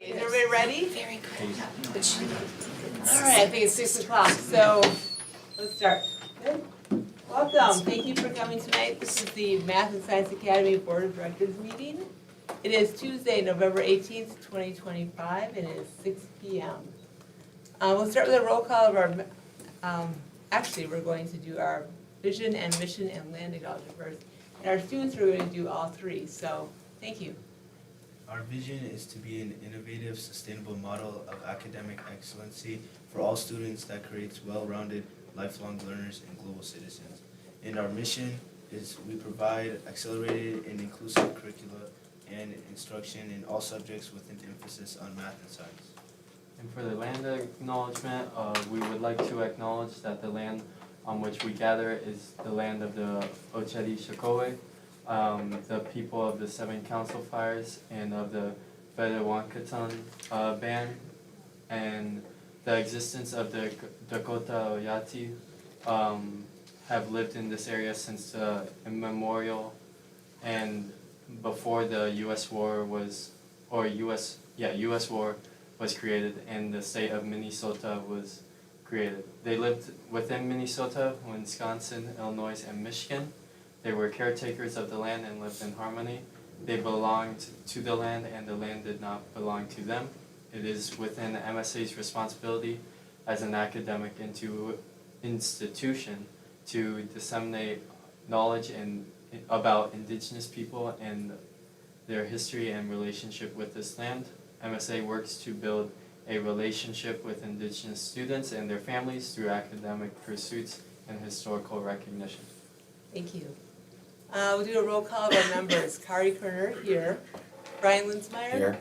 Is everybody ready? Very good. All right, I think it's 6 o'clock, so let's start. Good. Welcome, thank you for coming tonight. This is the Math and Science Academy Board of Directors meeting. It is Tuesday, November 18th, 2025, and it is 6 p.m. We'll start with a roll call of our, actually, we're going to do our vision and mission and land acknowledgement first. And our students are going to do all three, so thank you. Our vision is to be an innovative, sustainable model of academic excellency for all students that creates well-rounded, lifelong learners and global citizens. And our mission is we provide accelerated and inclusive curricula and instruction in all subjects with an emphasis on math and science. And for the land acknowledgement, we would like to acknowledge that the land on which we gather is the land of the Ochedi Shikowe, the people of the Seven Council Fires and of the Bedewankatan band, and the existence of the Dakota Oyati have lived in this area since immemorial, and before the U.S. war was, U.S. war was created and the state of Minnesota was created. They lived within Minnesota, Wisconsin, Illinois, and Michigan. They were caretakers of the land and lived in harmony. They belonged to the land and the land did not belong to them. It is within the MSA's responsibility as an academic institution to disseminate knowledge about Indigenous people and their history and relationship with this land. MSA works to build a relationship with Indigenous students and their families through academic pursuits and historical recognition. Thank you. We'll do a roll call of our members. Kari Kerner, here. Brian Linsmeyer. Here.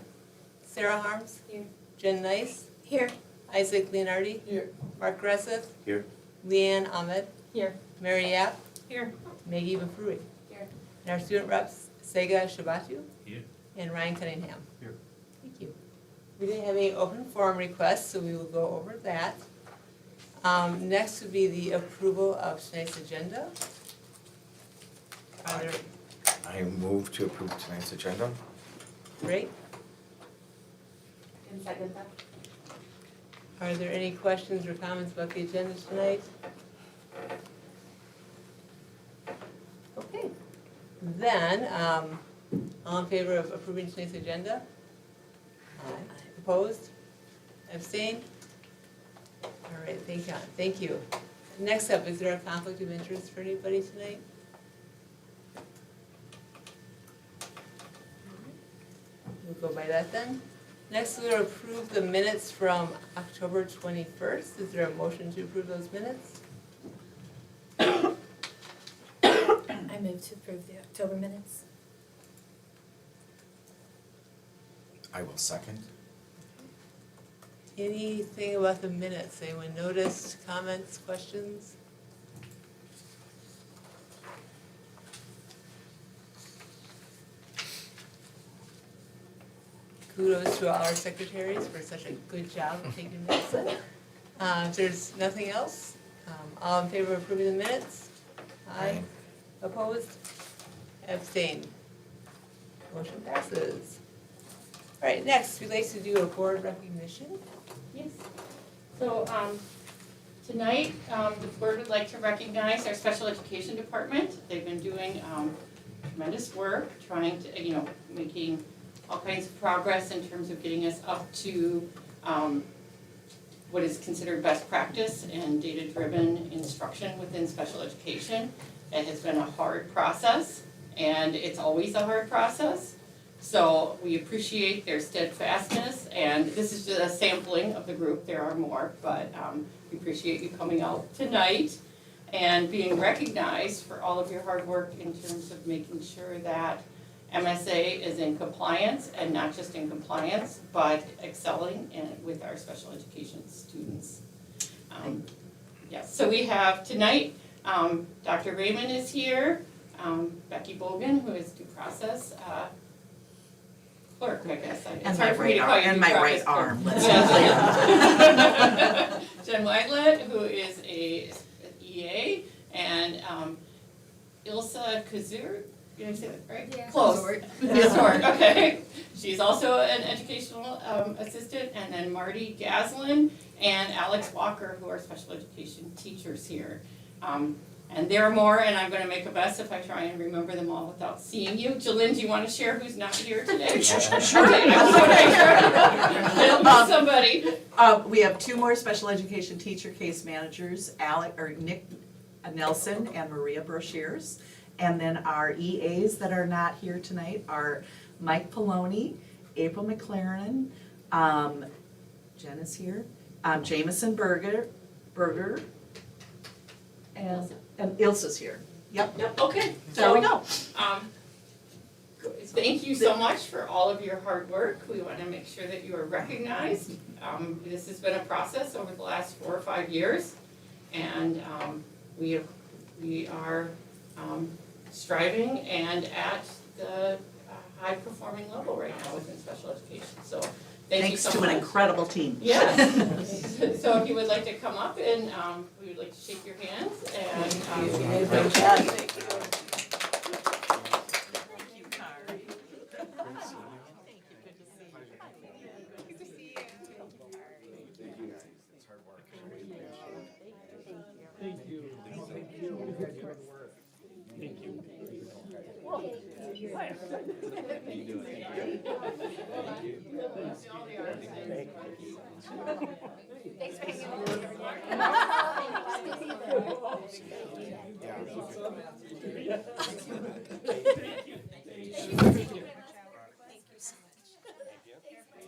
Sarah Harms. Here. Jen Nice. Here. Isaac Leonardi. Here. Mark Gresseth. Here. Leanne Ahmed. Here. Mary Yap. Here. Maggie Bafrui. Here. And our student reps, Sega Shabatu. Here. And Ryan Cunningham. Here. Thank you. We didn't have any open forum requests, so we will go over that. Next would be the approval of tonight's agenda. Are there, I move to approve tonight's agenda. great. And second that. Are there any questions or comments about the agenda tonight? Okay. Then, all in favor of approving tonight's agenda? Aye. Opposed? Abstained? All right, thank you. Next up, is there a conflict of interest for anybody tonight? We'll go by that then. Next, we'll approve the minutes from October 21st. Is there a motion to approve those minutes? I move to approve the October minutes. I will second. Anything about the minutes? Anyone noticed, comments, questions? Kudos to all our secretaries for such a good job of taking minutes. If there's nothing else, all in favor of approving the minutes? Aye. Opposed? Abstained? Motion passes. All right, next, we'd like to do a board recognition. Yes. So tonight, the board would like to recognize our special education department. They've been doing tremendous work, trying to, making all kinds of progress in terms of getting us up to what is considered best practice and data-driven instruction within special education. It has been a hard process, and it's always a hard process. So we appreciate their steadfastness, and this is just a sampling of the group. There are more, but we appreciate you coming out tonight and being recognized for all of your hard work in terms of making sure that MSA is in compliance, and not just in compliance, but excelling with our special education students. Yes, so we have tonight, Dr. Raymond is here, Becky Bogan, who is due process clerk, I guess. It's hard for me to call you and due my process right clerk. arm, let's be clear. Jen Weidlet, who is a EA, and Ilsa Did I say that right? Yeah. Close. Sort. Sort, okay. She's also an educational assistant, and then Marty Gaslin and Alex Walker, who are special education teachers here. And there are more, and I'm gonna make a mess if I try and remember them all without seeing you. Jalen, do you wanna share who's not here today? Okay, I just wanna make sure. I don't miss somebody. We have two more special education teacher case managers, Nick Nelson and Maria Broshiers. And then our EAs that are not here tonight are Mike Poloni, April McLaren, Jen is here, Jameson Berger, and Ilsa's here. Yep, Okay. there we go. Thank you so much for all of your hard work. We want to make sure that you are recognized. This has been a process over the last 4 or 5 years, and we are striving and at the high-performing level right now within special education. So thank you so much. Thanks to an incredible team. Yes. So if you would like to come up and we would like to shake your hands and. Thank you. Thanks for hanging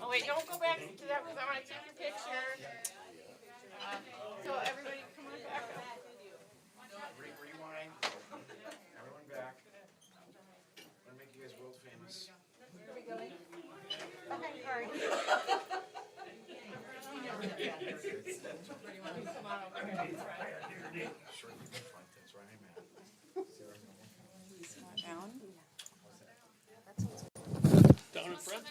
Oh wait, don't go back to that because I want to take your picture. So everybody come on back up. Rewind. Everyone back. I'm gonna make you guys world famous. Come on over here. Sure, you can find things where I'm at. Down in front?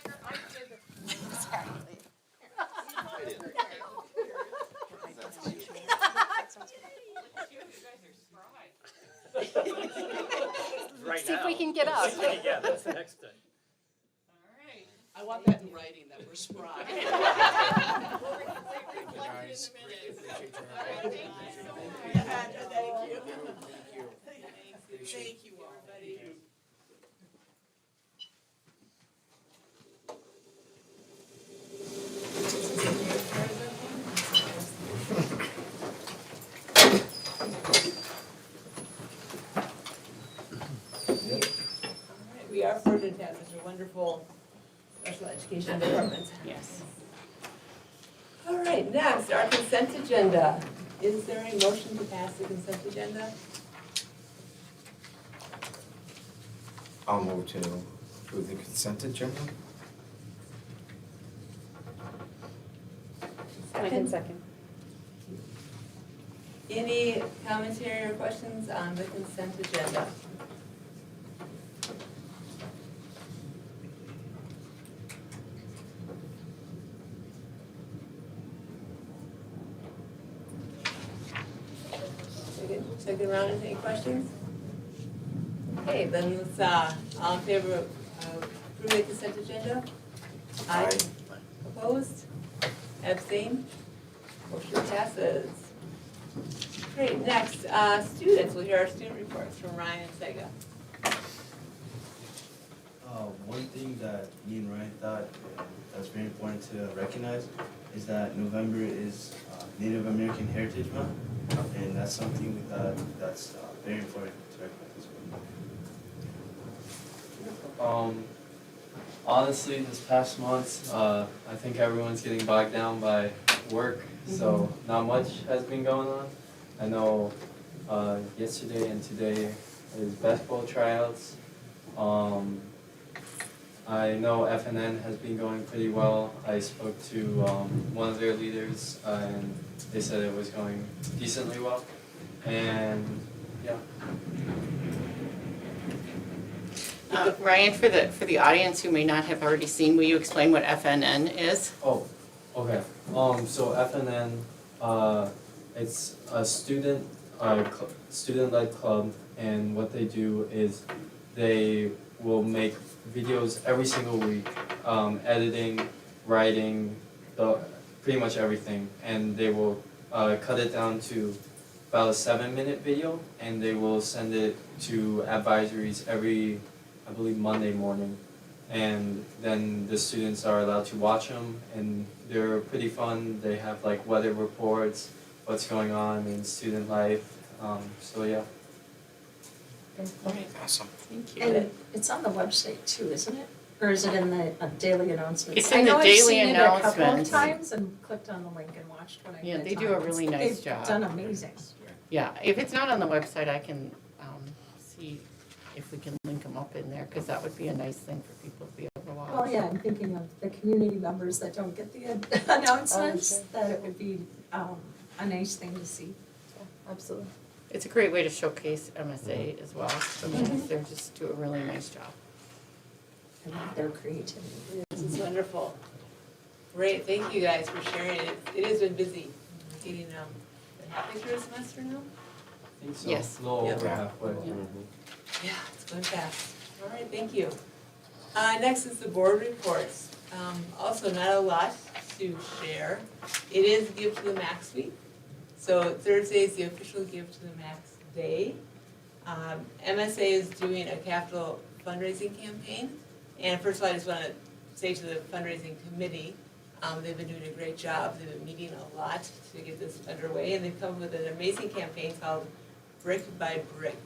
Right See if we can get up. Yeah, that's the next thing. Alright. I want that in writing, that we're spry. Thank you, guys. Greatly appreciate your help. Thank you. Thank you all. We are fortunate to have such a wonderful special education department. Yes. All right, next, our consent agenda. Is there a motion to pass the consent agenda? I'll move to approve the consent agenda. Second. Any commentary or questions on the consent agenda? Second round, any questions? Okay, then let's, all in favor of approving the consent agenda? Aye. Opposed? Abstained? Motion passes. Great, next, students, we'll hear our student reports from Ryan and Sega. One thing that me and Ryan thought that's very important to recognize is that November is Native American Heritage Month, and that's something we thought that's very important to recognize as well. Honestly, this past month, I think everyone's getting bogged down by work, so not much has been going on. I know yesterday and today is basketball tryouts. I know FNN has been going pretty well. I spoke to one of their leaders and they said it was going decently well. And yeah. Ryan, for the audience who may not have already seen, will you explain what FNN is? Oh, okay. So FNN, it's a student-led club, and what they do is they will make videos every single week, editing, writing, pretty much everything, and they will cut it down to about a 7-minute video, and they will send it to advisories every, I believe, Monday morning. And then the students are allowed to watch them, and they're pretty fun. They have like weather reports, what's going on in student life. So yeah. Awesome. Thank you. And it's on the website too, isn't it? Or is it in the daily announcements? It's in the daily I know I've seen it a couple of announcements. times and clicked on the link and watched when I Yeah, get they do time. a really nice job. They've done amazing. Yeah, if it's not on the website, I can see if we can link them up in there, because that would be a nice thing for people to be able to watch. Well, yeah, I'm thinking of the community members that don't get the announcements, that it would be a nice thing to see. Absolutely. It's a great way to showcase MSA as well. So they're just do a really nice job. I love their creativity. This is wonderful. Great, thank you guys for sharing it. It has been busy getting, halfway through the semester now? I think so. Yes. A little Yeah. over halfway. Yeah, it's going fast. All right, thank you. Next is the board reports. Also not a lot to share. It is Give to the Max week. So Thursday is the official Give to the Max day. MSA is doing a capital fundraising campaign. And first of all, I just want to say to the fundraising committee, they've been doing a great job. They've been meeting a lot to get this underway, and they've come up with an amazing campaign called Brick by Brick.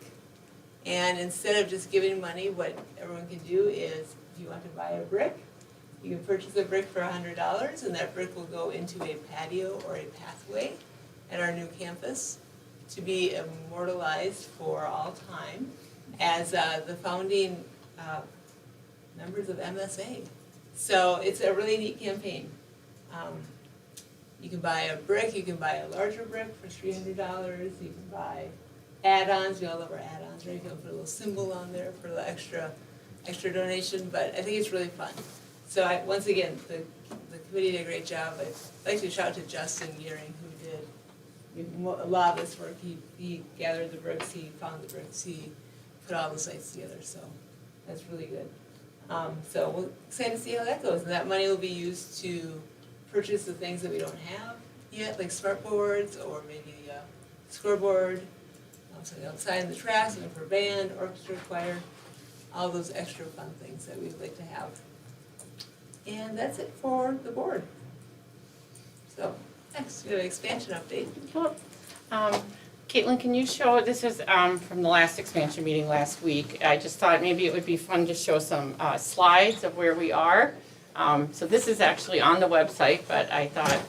And instead of just giving money, what everyone can do is, if you want to buy a brick, you can purchase a brick for $100, and that brick will go into a patio or a pathway at our new campus to be immortalized for all time as the founding members of MSA. So it's a really neat campaign. You can buy a brick, you can buy a larger brick for $300, you can buy add-ons, we all love our add-ons, right? You can put a little symbol on there for the extra donation, but I think it's really fun. So once again, the committee did a great job. I'd like to shout out to Justin Gearing, who did a lot of this work. He gathered the bricks, he found the bricks, he put all the sites together, so that's really good. So we're excited to see how that goes, and that money will be used to purchase the things that we don't have yet, like smart boards or maybe a scoreboard, something outside in the track, something for band, orchestra, choir, all those extra fun things that we'd like to have. And that's it for the board. So next, we have an expansion update. Caitlin, can you show, this is from the last expansion meeting last week. I just thought maybe it would be fun to show some slides of where we are. So this is actually on the website, but I thought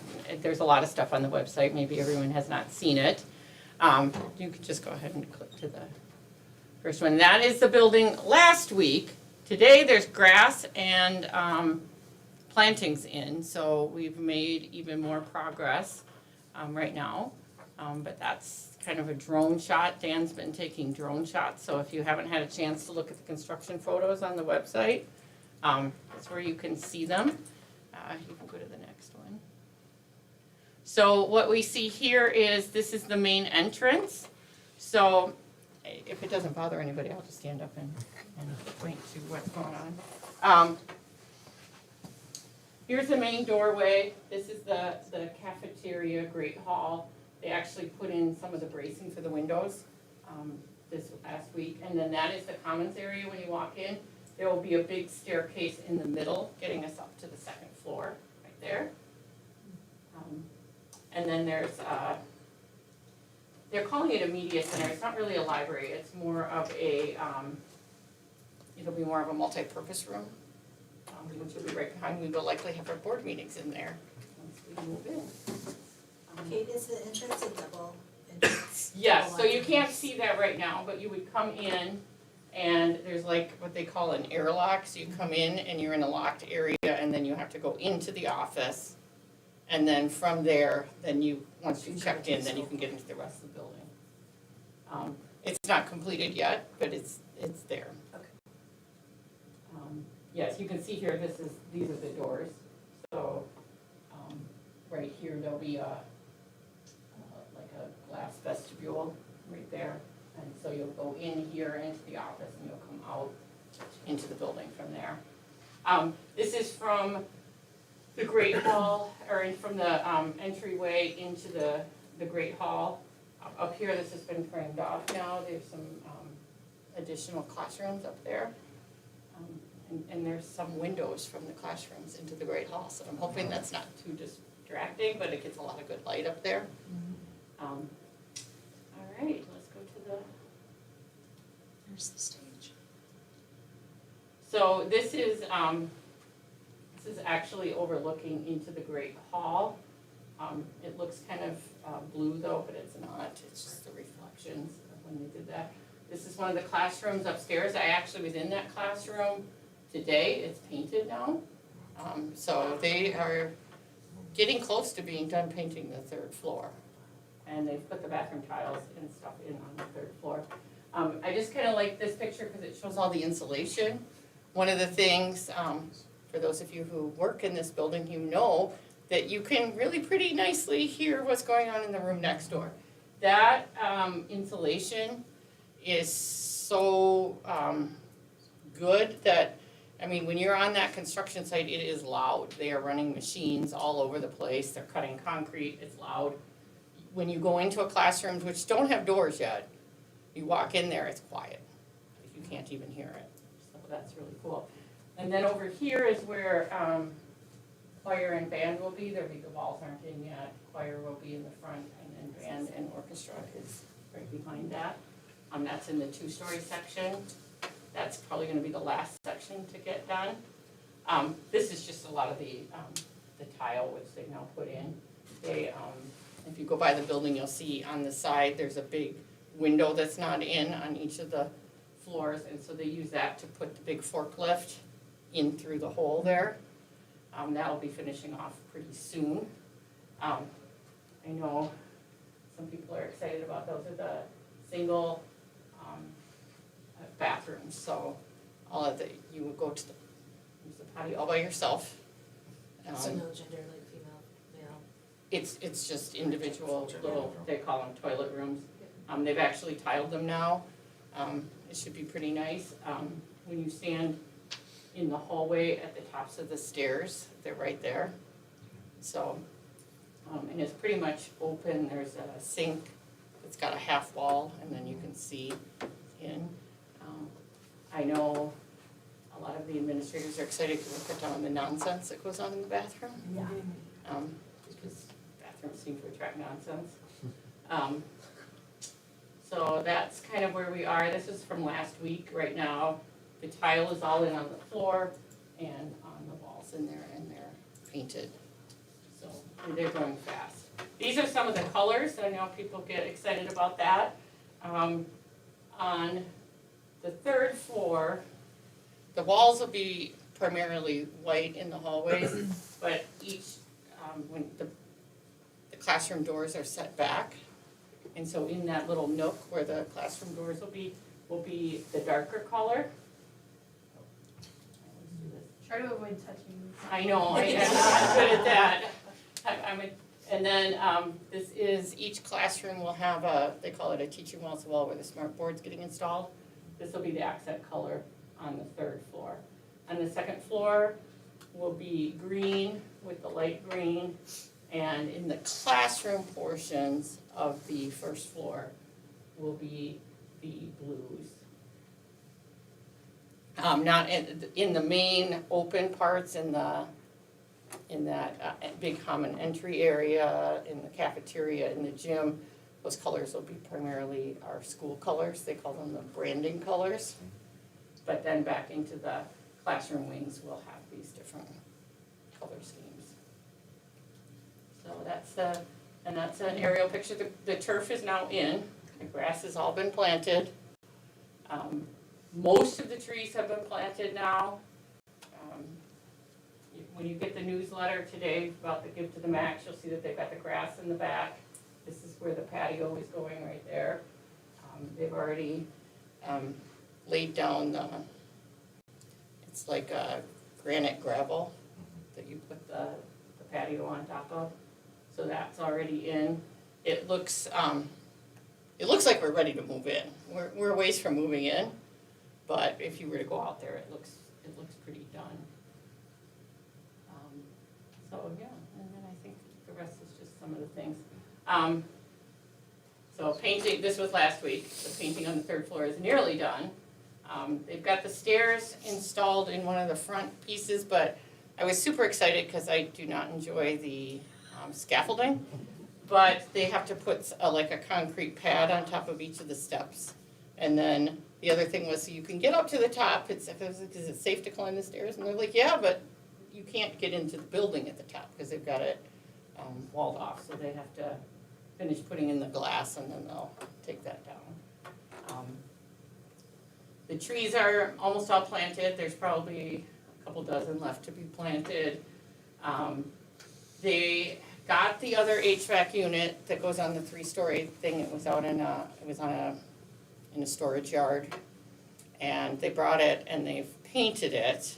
there's a lot of stuff on the website. Maybe everyone has not seen it. You could just go ahead and click to the first one. That is the building last week. Today there's grass and plantings in, so we've made even more progress right now. But that's kind of a drone shot. Dan's been taking drone shots, so if you haven't had a chance to look at the construction photos on the website, that's where you can see them. You can go to the next one. So what we see here is, this is the main entrance. So if it doesn't bother anybody, I'll just stand up and point to what's going on. Here's the main doorway. This is the cafeteria, Great Hall. They actually put in some of the bracing for the windows this last week. And then that is the commons area when you walk in. There will be a big staircase in the middle getting us up to the second floor, right there. And then there's, they're calling it a media center. It's not really a library. It's more of a, it'll be more of a multi-purpose room, which will be right behind. We will likely have our board meetings in there once we move in. Kate, is the entrance a double entrance? Yes, so you can't see that right now, but you would come in and there's like what they call an airlock. So you come in and you're in a locked area, and then you have to go into the office. And then from there, then you, once you've checked in, then you can get into the rest of the building. It's not completed yet, but it's there. Okay. Yes, you can see here, these are the doors. So, right here, there'll be like a glass vestibule right there. And so you'll go in here into the office and you'll come out into the building from there. This is from the Great Hall, or from the entryway into the Great Hall. Up here, this has been framed off now. There's some additional classrooms up there. And there's some windows from the classrooms into the Great Hall, so I'm hoping that's not too distracting, but it gets a lot of good light up there. All right, let's go to the. There's the stage. So this is actually overlooking into the Great Hall. It looks kind of blue though, but it's not, it's just the reflections of when they did that. This is one of the classrooms upstairs. I actually was in that classroom today. It's painted now. So they are getting close to being done painting the third floor. And they've put the bathroom tiles and stuff in on the third floor. I just kind of like this picture because it shows all the insulation. One of the things, for those of you who work in this building, you know that you can really pretty nicely hear what's going on in the room next door. That insulation is so good that, I mean, when you're on that construction site, it is loud. They are running machines all over the place. They're cutting concrete, it's loud. When you go into a classroom, which don't have doors yet, you walk in there, it's quiet. You can't even hear it. So that's really cool. And then over here is where choir and band will be. The walls aren't in yet. Choir will be in the front, and then band and orchestra is right behind that. That's in the 2-story section. That's probably gonna be the last section to get done. This is just a lot of the tile which they now put in. They, if you go by the building, you'll see on the side, there's a big window that's not in on each of the floors, and so they use that to put the big forklift in through the hole there. That'll be finishing off pretty soon. I know some people are excited about those are the single bathrooms, so all of you would go to use the potty all by yourself. So no gender, like female, male? It's just individual little, they call them toilet rooms. They've actually tiled them now. It should be pretty nice. When you stand in the hallway at the tops of the stairs, they're right there. So, and it's pretty much open. There's a sink that's got a half wall, and then you can see in. I know a lot of the administrators are excited because we cut down the nonsense that goes on in the bathroom. Yeah. Because bathrooms seem to attract nonsense. So that's kind of where we are. This is from last week. Right now, the tile is all in on the floor and on the walls in there, and they're painted. So they're going fast. These are some of the colors. I know people get excited about that. On the third floor, the walls will be primarily white in the hallways, but each, when the classroom doors are set back, and so in that little nook where the classroom doors will be the darker color. Try to avoid touching. I know, I'm not good at that. And then this is, each classroom will have they call it a teaching wall to wall where the smart board's getting installed. This will be the accent color on the third floor. On the second floor will be green with the light green, and in the classroom portions of the first floor will be the blues. Not in the main open parts in that big common entry area, in the cafeteria, in the gym, those colors will be primarily our school colors. They call them the branding colors. But then back into the classroom wings, we'll have these different color schemes. So that's an aerial picture. The turf is now in. The grass has all been planted. Most of the trees have been planted now. When you get the newsletter today about the Give to the Max, you'll see that they've got the grass in the back. This is where the patio is going right there. They've already laid down it's like a granite gravel that you put the patio on top of. So that's already in. It looks it looks like we're ready to move in. We're a ways from moving in, but if you were to go out there, it looks pretty done. So, yeah, and then I think the rest is just some of the things. So painting, this was last week, the painting on the 3rd floor is nearly done. They've got the stairs installed in one of the front pieces, but I was super excited because I do not enjoy the scaffolding. But they have to put like a concrete pad on top of each of the steps. And then the other thing was, so you can get up to the top, is it safe to climb the stairs? And they're like, yeah, but you can't get into the building at the top because they've got it walled off. So they have to finish putting in the glass and then they'll take that down. The trees are almost all planted. There's probably a couple dozen left to be planted. They got the other HVAC unit that goes on the 3-story thing. It was out in a storage yard. And they brought it and they've painted it.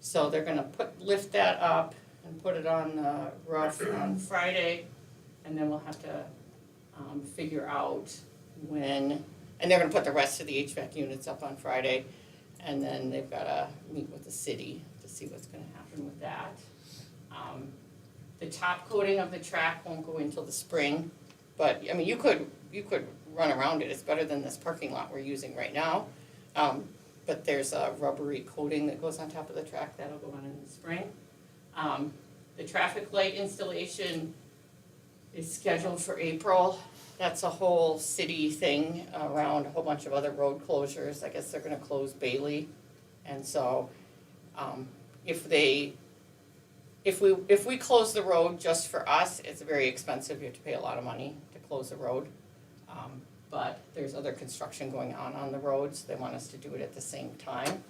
So they're gonna lift that up and put it on the roof on Friday. And then we'll have to figure out when, and they're gonna put the rest of the HVAC units up on Friday. And then they've gotta meet with the city to see what's gonna happen with that. The top coating of the track won't go until the spring, but, I mean, you could run around it. It's better than this parking lot we're using right now. But there's a rubbery coating that goes on top of the track, that'll go on in the spring. The traffic light installation is scheduled for April. That's a whole city thing around a whole bunch of other road closures. I guess they're gonna close Bailey. And so, if we close the road just for us, it's very expensive. You have to pay a lot of money to close the road. But there's other construction going on the roads. They want us to do it at the same time.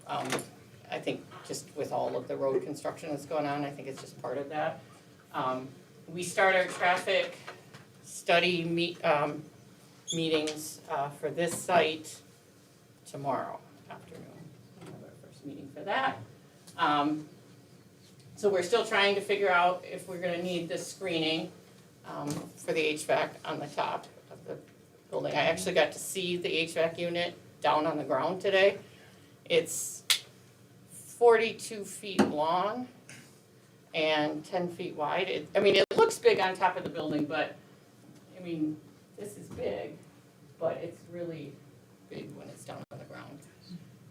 I think just with all of the road construction that's going on, I think it's just part of that. We start our traffic study meetings for this site tomorrow afternoon. We have our first meeting for that. So we're still trying to figure out if we're gonna need this screening for the HVAC on the top of the building. I actually got to see the HVAC unit down on the ground today. It's 42 feet long and 10 feet wide. It looks big on top of the building, but, I mean, this is big, but it's really big when it's down on the ground.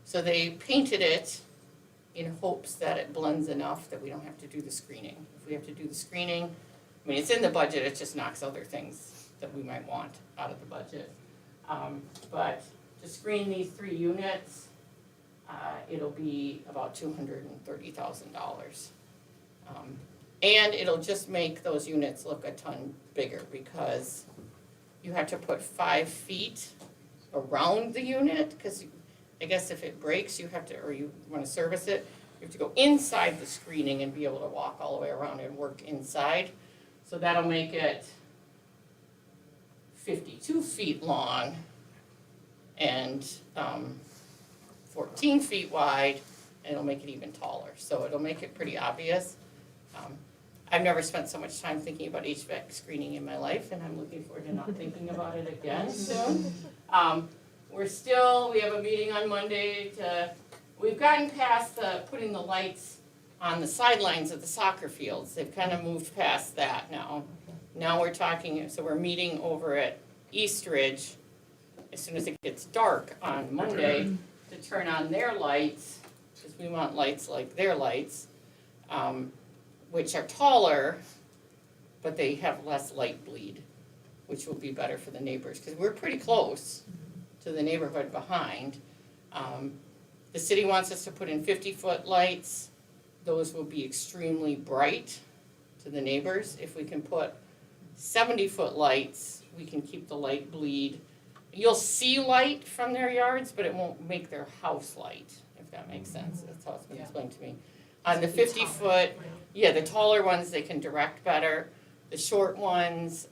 So they painted it in hopes that it blends enough that we don't have to do the screening. If we have to do the screening, I mean, it's in the budget, it just knocks other things that we might want out of the budget. But to screen these 3 units, it'll be about $230,000. And it'll just make those units look a ton bigger because you have to put 5 feet around the unit, because I guess if it breaks, you have to, or you wanna service it, you have to go inside the screening and be able to walk all the way around and work inside. So that'll make it 52 feet long and 14 feet wide, and it'll make it even taller. So it'll make it pretty obvious. I've never spent so much time thinking about HVAC screening in my life, and I'm looking forward to not thinking about it again soon. We have a meeting on Monday we've gotten past putting the lights on the sidelines of the soccer fields. They've kind of moved past that now. Now we're talking, so we're meeting over at East Ridge as soon as it gets dark on Monday to turn on their lights, because we want lights like their lights, which are taller, but they have less light bleed, which will be better for the neighbors, because we're pretty close to the neighborhood behind. The city wants us to put in 50-foot lights. Those will be extremely bright to the neighbors. If we can put 70-foot lights, we can keep the light bleed. You'll see light from their yards, but it won't make their house light, if that makes sense. That's how it's been explained to me. On the 50-foot, yeah, the taller ones, they can direct better. The short ones,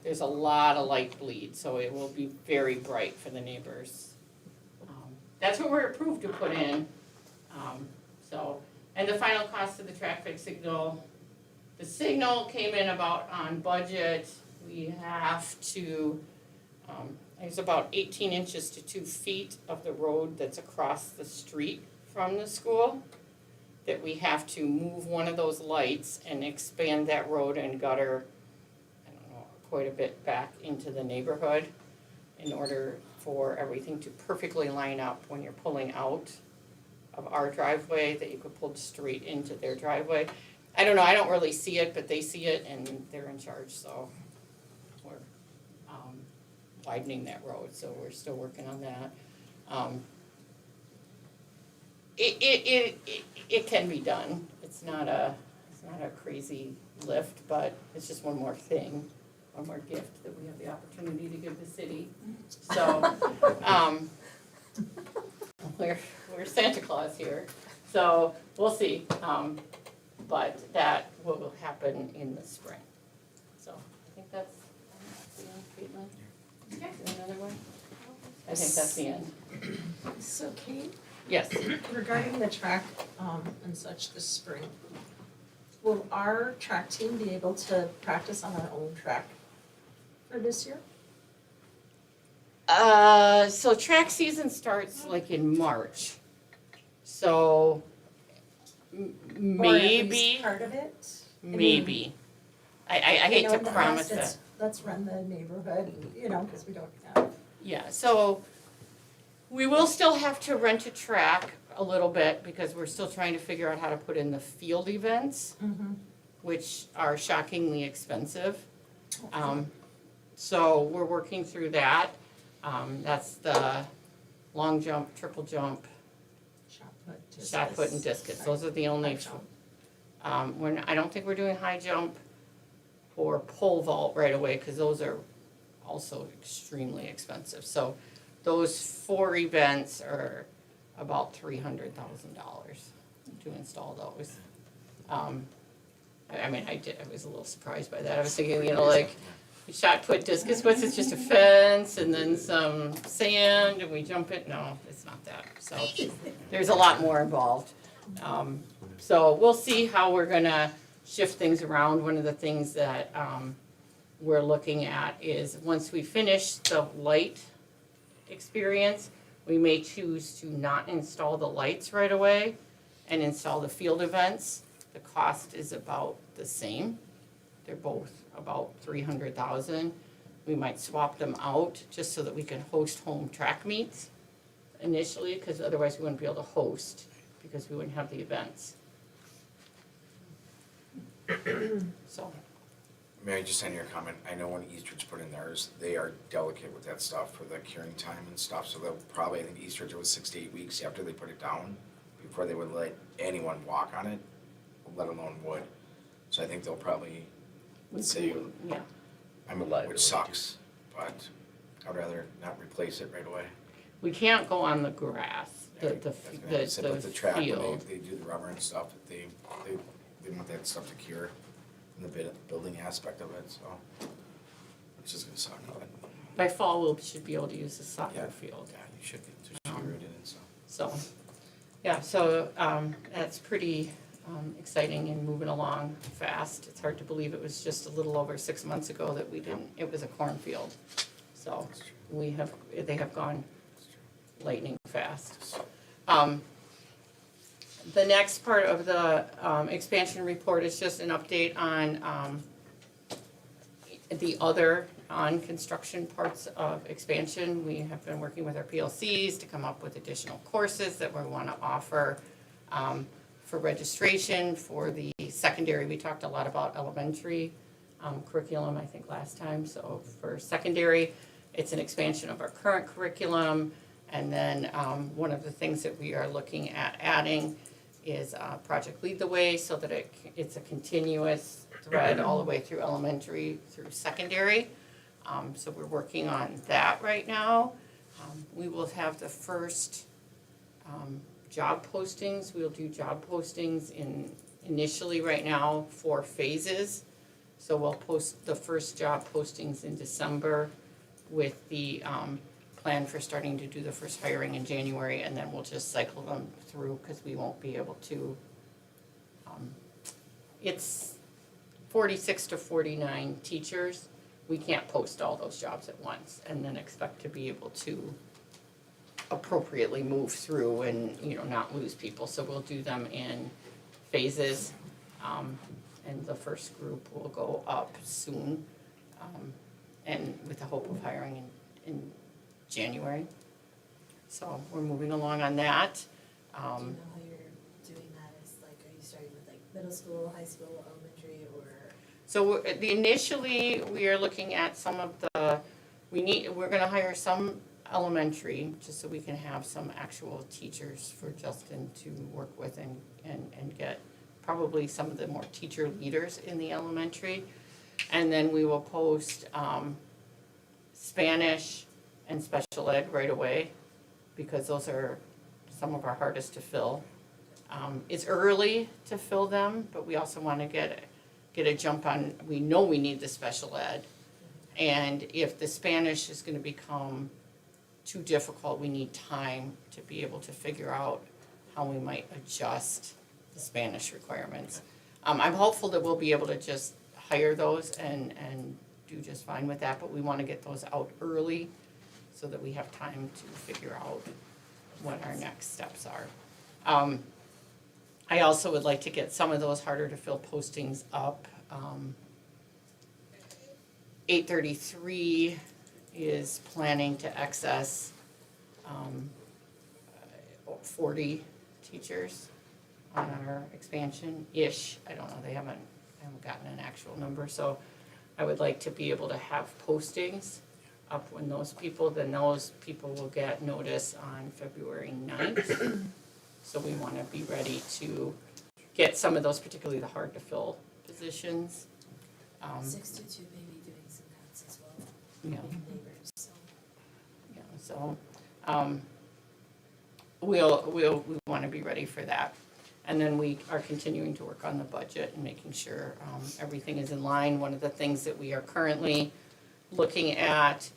there's a lot of light bleed, so it will be very bright for the neighbors. That's what we're approved to put in. And the final cost of the traffic signal, the signal came in about on budget. we have to, there's about 18 inches to 2 feet of the road that's across the street from the school, that we have to move one of those lights and expand that road and gutter, I don't know, quite a bit back into the neighborhood in order for everything to perfectly line up when you're pulling out of our driveway, that you could pull straight into their driveway. I don't know, I don't really see it, but they see it and they're in charge, so we're widening that road, so we're still working on that. It can be done. It's not a crazy lift, but it's just one more thing, one more gift that we have the opportunity to give the city. So, we're Santa Claus here, so we'll see. But that will happen in the spring. So I think that's the end, Caitlin. Okay. Another one? I think that's the end. So Kate, Yes. regarding the track and such this spring, will our track team be able to practice on our own track for this year? So track season starts like in March. So Or at maybe, least part of it? maybe. I hate know to in the promise past that. it's, let's run the neighborhood, you know, because we don't have. Yeah, so we will still have to rent a track a little bit because we're still trying to figure out how to put in the field events, which are shockingly expensive. So we're working through that. That's the long jump, triple jump, shot put and discus. Those are the only. I don't think we're doing high jump or pole vault right away because those are also extremely expensive. So those 4 events are about $300,000 to install those. I mean, I was a little surprised by that. I was thinking, you know, like shot put discus, what's it, just a fence and then some sand and we jump it? No, it's not that. So there's a lot more involved. So we'll see how we're gonna shift things around. One of the things that we're looking at is once we finish the light experience, we may choose to not install the lights right away and install the field events. The cost is about the same. They're both about $300,000. We might swap them out just so that we can host home track meets initially, because otherwise we wouldn't be able to host because we wouldn't have the events. So. May I just send you a comment? I know when Eastridge put in theirs, they are delicate with that stuff for the curing time and stuff, so they'll probably, I think Eastridge was 6 to 8 weeks after they put it down before they would let anyone walk on it, let alone wood. So I think they'll probably say, Yeah. I mean, which sucks, but I'd rather not replace it right away. We can't go on the grass, With the track, when field. they do the rubber and stuff, they want that stuff to cure in the building aspect of it, so it's just gonna suck. But By fall, we should be able to use the soccer Yeah. field. yeah, you should get to cure it in and stuff. So, yeah, so that's pretty exciting and moving along fast. It's hard to believe it was just a little over 6 months ago that it was a cornfield. So they have gone lightning fast. The next part of the expansion report is just an update on the other non-construction parts of expansion. We have been working with our PLCs to come up with additional courses that we want to offer for registration for the secondary. We talked a lot about elementary curriculum, I think, last time. So for secondary, it's an expansion of our current curriculum. And then one of the things that we are looking at adding is Project Lead the Way, so that it's a continuous thread all the way through elementary through secondary. So we're working on that right now. We will have the first job postings. We'll do job postings initially right now 4 phases. So we'll post the first job postings in December with the plan for starting to do the first hiring in January, and then we'll just cycle them through because we won't be able to. It's 46 to 49 teachers. we can't post all those jobs at once and then expect to be able to appropriately move through and, you know, not lose people. So we'll do them in phases. And the first group will go up soon, and with the hope of hiring in January. So we're moving along on that. Do you know how you're doing that? Is like, are you starting with like middle school, high school, elementary, or? So initially, we are looking at some of we're gonna hire some elementary, just so we can have some actual teachers for Justin to work with and get probably some of the more teacher leaders in the elementary. And then we will post Spanish and special ed right away, because those are some of our hardest to fill. It's early to fill them, but we also wanna get a jump on, we know we need the special ed. And if the Spanish is gonna become too difficult, we need time to be able to figure out how we might adjust the Spanish requirements. I'm hopeful that we'll be able to just hire those and do just fine with that, but we wanna get those out early so that we have time to figure out what our next steps are. I also would like to get some of those harder to fill postings up. 833 is planning to access 40 teachers on our expansion-ish. I don't know, I haven't gotten an actual number, so I would like to be able to have postings up when those people will get notice on February 9th. So we wanna be ready to get some of those, particularly the hard to fill positions. 622 may be doing some cuts as well. Yeah. Neighbors, so. Yeah, so, we wanna be ready for that. And then we are continuing to work on the budget and making sure, everything is in line. One of the things that we are currently looking at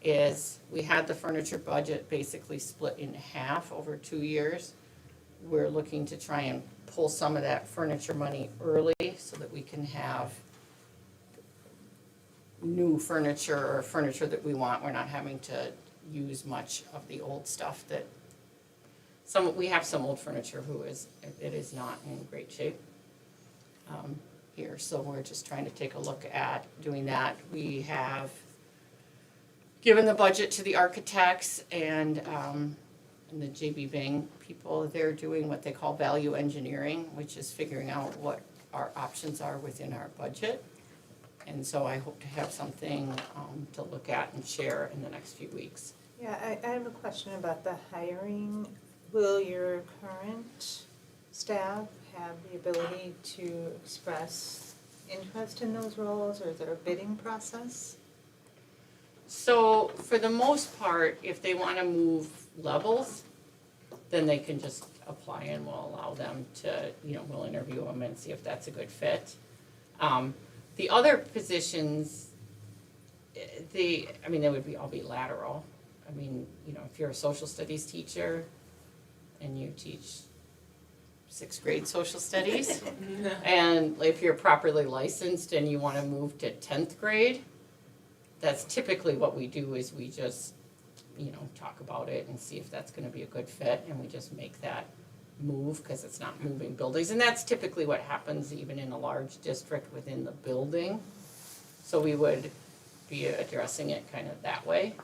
is, we had the furniture budget basically split in half over 2 years. We're looking to try and pull some of that furniture money early so that we can have new furniture or furniture that we want. We're not having to use much of the old stuff that we have some old furniture it is not in great shape here. So we're just trying to take a look at doing that. We have given the budget to the architects and the JB Bing people. They're doing what they call value engineering, which is figuring out what our options are within our budget. And so I hope to have something to look at and share in the next few weeks. Yeah, I have a question about the hiring. Will your current staff have the ability to express interest in those roles, or is there a bidding process? So for the most part, if they wanna move levels, then they can just apply and we'll allow them to, we'll interview them and see if that's a good fit. The other positions, they would all be lateral. If you're a social studies teacher and you teach 6th grade social studies, and if you're properly licensed and you wanna move to 10th grade, that's typically what we do, is we just, talk about it and see if that's gonna be a good fit, and we just make that move, cause it's not moving buildings, and that's typically what happens even in a large district within the building. So we would be addressing it kind of that way.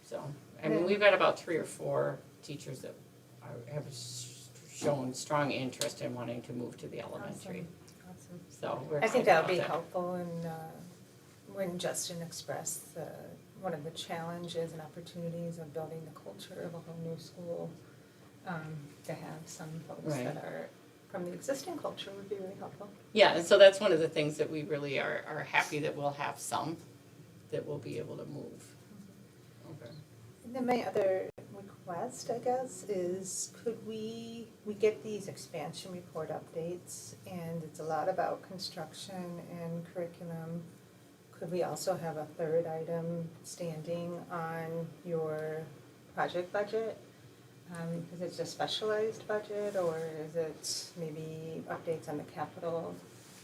So, we've got about 3 or 4 teachers that have shown strong interest in wanting to move to the elementary. Awesome. So we're I think excited that about would be that. helpful, and when Justin expressed one of the challenges and opportunities of building the culture of a whole new school, to have some folks Right. that are from the existing culture would be really helpful. Yeah, and so that's one of the things that we really are happy that we'll have some that will be able to move. Okay. And then my other request, I guess, is could we get these expansion report updates, and it's a lot about construction and curriculum. Could we also have a third item standing on your project budget? Is it a specialized budget, or is it maybe updates on the capital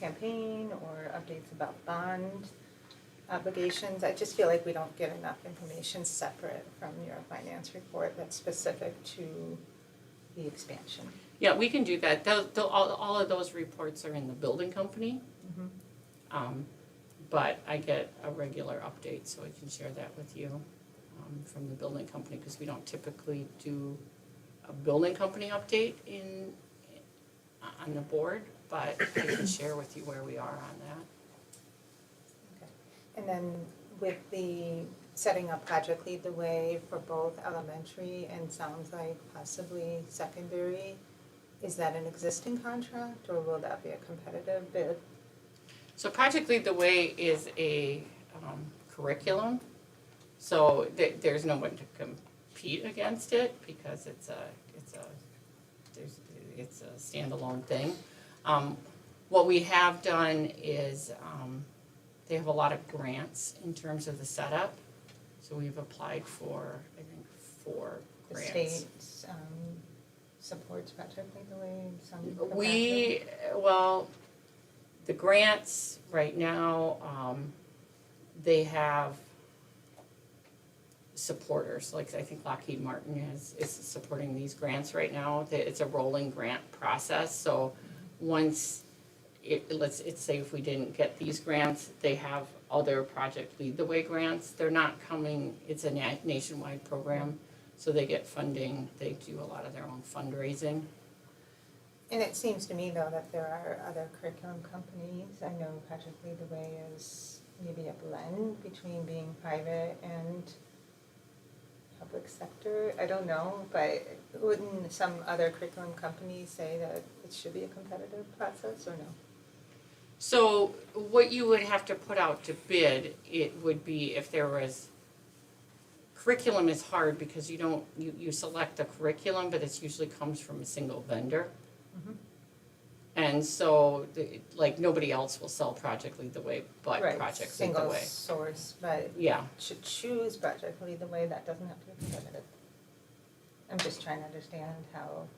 campaign or updates about bond obligations? I just feel like we don't get enough information separate from your finance report that's specific to the expansion. Yeah, we can do that. All of those reports are in the building company. Mhm. But I get a regular update, so I can share that with you from the building company, because we don't typically do a building company update on the board, but I can share with you where we are on that. And then with the setting up Project Lead the Way for both elementary and sounds like possibly secondary, is that an existing contract or will that be a competitive bid? So Project Lead the Way is a curriculum, so there's no one to compete against it because it's a standalone thing. What we have done is they have a lot of grants in terms of the setup, so we've applied for, I think, 4 The grants. state supports Project Lead the Way in some capacity? Well, the grants right now, they have supporters, like I think Lockheed Martin is supporting these grants right now. It's a rolling grant process, so once let's say if we didn't get these grants, they have other Project Lead the Way grants. They're not coming, it's a nationwide program, so they get funding, they do a lot of their own fundraising. And it seems to me though that there are other curriculum companies. I know Project Lead the Way is maybe a blend between being private and public sector. I don't know, but wouldn't some other curriculum companies say that it should be a competitive process or no? So what you would have to put out to bid, it would be if there was, curriculum is hard because you select a curriculum, but it usually comes from a single vendor. Mhm. And so, like, nobody else will sell Project Lead the Way but Right, Project Lead the Way. single source, but Yeah, to choose Project Lead the Way, that doesn't have to be competitive. I'm just trying to understand how,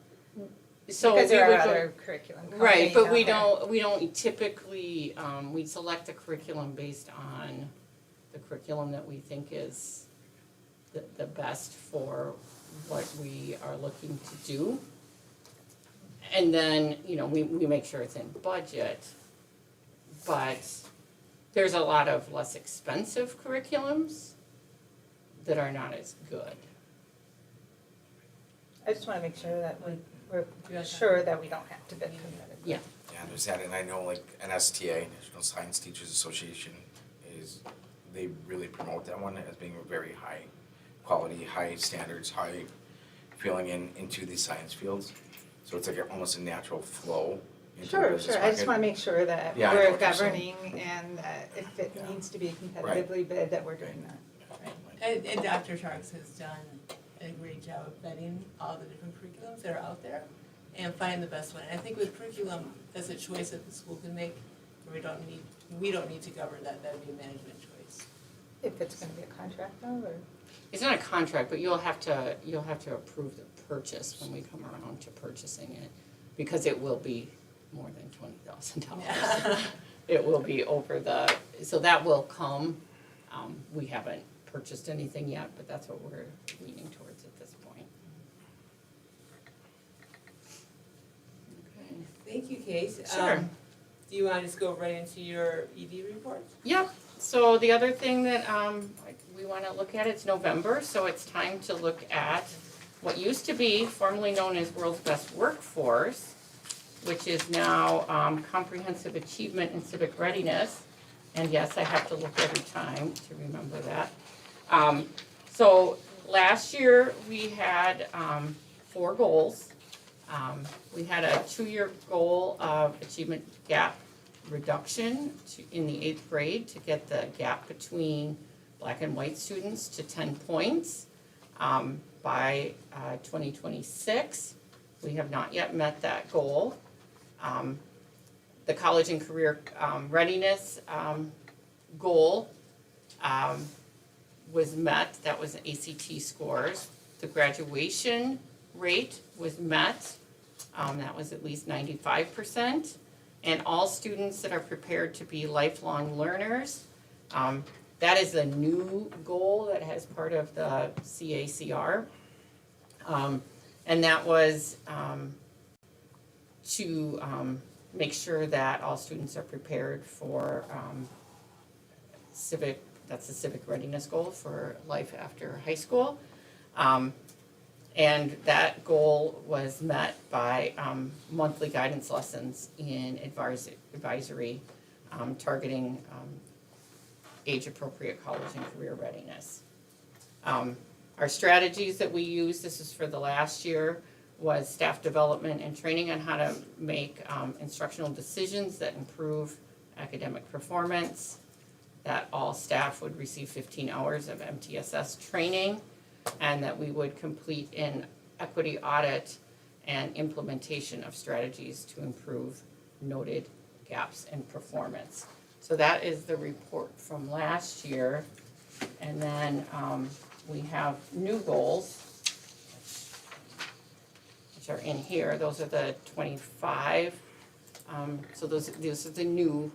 so because we there would are go, other curriculum companies right, but we out there. we don't typically, we select a curriculum based on the curriculum that we think is the best for what we are looking to do. And then, we make sure it's in budget, but there's a lot of less expensive curriculums that are not as good. I just wanna make sure that we're sure that we don't have to bid competitively. Yeah. Yeah, there's that, and I know like NSTA, National Science Teachers Association, they really promote that one as being a very high quality, high standards, high feeling into the science fields. So it's like almost a natural flow into the Sure, business sure, I just market. wanna make sure that Yeah, I know we're what you're saying. governing and if it Yeah. needs to be competitively bid, that we're doing that. And Dr. Sharks has done a great job of vetting all the different curriculums that are out there and finding the best one. And I think with curriculum, that's a choice that the school can make. We don't need to govern that, that'd be a management choice. If it's gonna be a contract though, or? It's not a contract, but you'll have to approve the purchase when we come around to purchasing it, because it will be more than $20,000. Yeah. It will be so that will come. We haven't purchased anything yet, but that's what we're leaning towards at this point. Okay. Thank you, Kate. Sure. Do you want to just go right into your ED report? Yep, so the other thing that we wanna look at, it's November, so it's time to look at what used to be formerly known as World's Best Workforce, which is now Comprehensive Achievement and Civic Readiness. And yes, I have to look every time to remember that. So last year, we had 4 goals. We had a 2-year goal of achievement gap reduction in the 8th grade to get the gap between Black and white students to 10 points by 2026. We have not yet met that goal. The college and career readiness goal was met. That was ACT scores. The graduation rate was met. That was at least 95%. and all students that are prepared to be lifelong learners. That is a new goal that has part of the CACR. And that was to make sure that all students are prepared for that's the civic readiness goal for life after high school. And that goal was met by monthly guidance lessons in advisory targeting age-appropriate college and career readiness. Our strategies that we used, this is for the last year, was staff development and training on how to make instructional decisions that improve academic performance, that all staff would receive 15 hours of MTSS training, and that we would complete an equity audit and implementation of strategies to improve noted gaps in performance. So that is the report from last year. And then we have new goals, which are in here. Those are the 25. So those are the new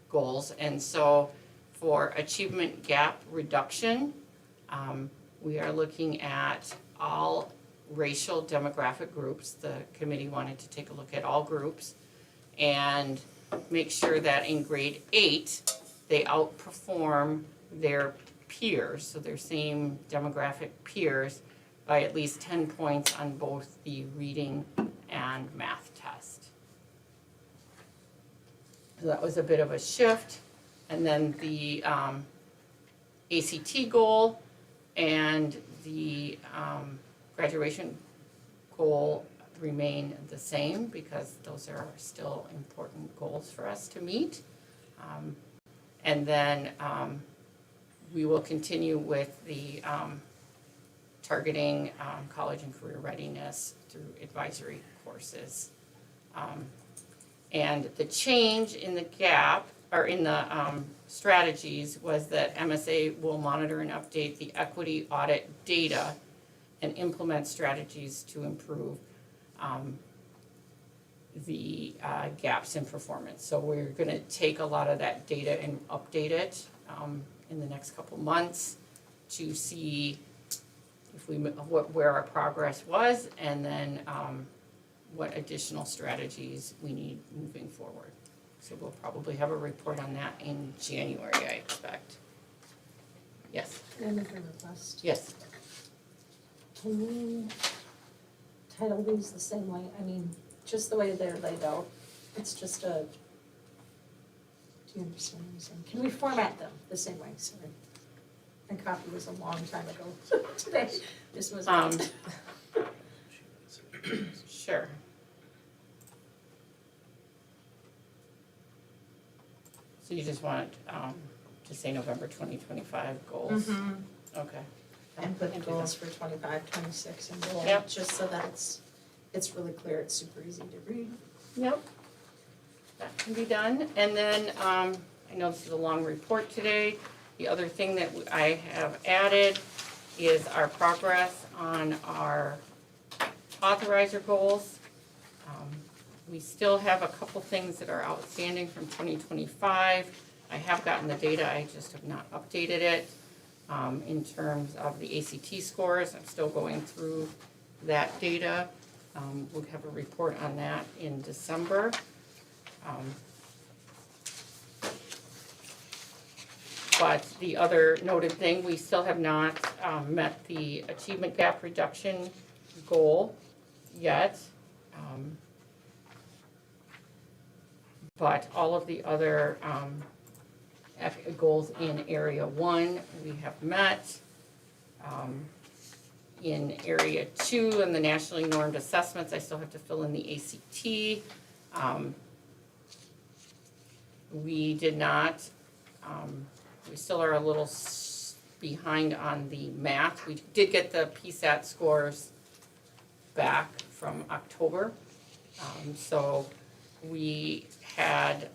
goals. And so for achievement gap reduction, we are looking at all racial demographic groups. The committee wanted to take a look at all groups and make sure that in grade 8, they outperform their peers, so their same demographic peers, by at least 10 points on both the reading and math test. So that was a bit of a shift. And then the ACT goal and the graduation goal remain the same because those are still important goals for us to meet. And then we will continue with the targeting college and career readiness through advisory courses. And the change in the gap, or in the strategies, was that MSA will monitor and update the equity audit data and implement strategies to improve the gaps in performance. So we're gonna take a lot of that data and update it in the next couple months to see if where our progress was, and then what additional strategies we need moving forward. So we'll probably have a report on that in January, I expect. Yes, Can I make a request? yes. Can we title these the same way? I mean, just the way they're laid out. It's just a, do you understand what I'm saying? Can we format them the same way? Sorry. My copy was a long time ago today. This was. Sure. So you just want to say November 2025 goals? Okay. And put the goals for 25, 26 in bold, Yep. just so that it's really clear, it's super easy to read. Yep. That can be done. And then, I know this is a long report today. The other thing that I have added is our progress on our authorizer goals. We still have a couple things that are outstanding from 2025. I have gotten the data, I just have not updated it. In terms of the ACT scores, I'm still going through that data. We'll have a report on that in December. But the other noted thing, we still have not met the achievement gap reduction goal yet. But all of the other goals in area 1 we have met. In area 2 and the nationally normed assessments, I still have to fill in the ACT. We did not, we still are a little behind on the math. We did get the PSAT scores back from October. So we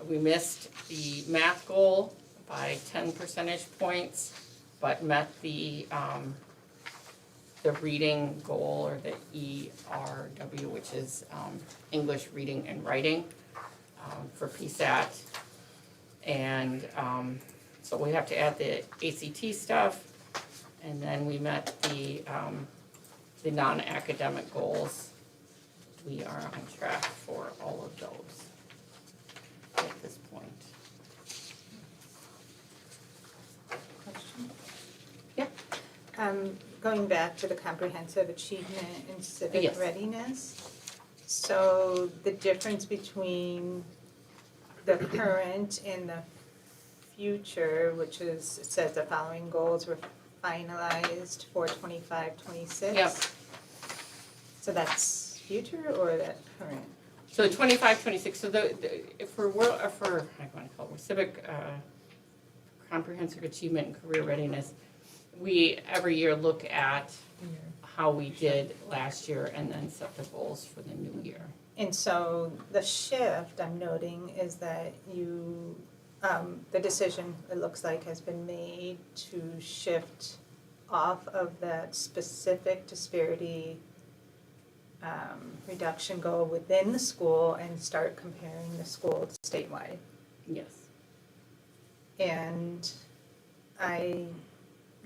missed the math goal by 10 percentage points, but met the the reading goal, or the ERW, which is English Reading and Writing for PSAT. And so we have to add the ACT stuff, and then we met the non-academic goals. We are on track for all of those at this point. Question? Yeah. Going back to the comprehensive achievement and civic Yes. readiness. So the difference between the current and the future, which is, it says the following goals were finalized for 25-26. Yep. So that's future or that current? So 25, 26, so for I want to call it civic comprehensive achievement and career readiness, we every year look at how we did last year and then set the goals for the new year. And so the shift I'm noting is that you, the decision, it looks like, has been made to shift off of that specific disparity reduction goal within the school and start comparing the school to statewide. Yes. And I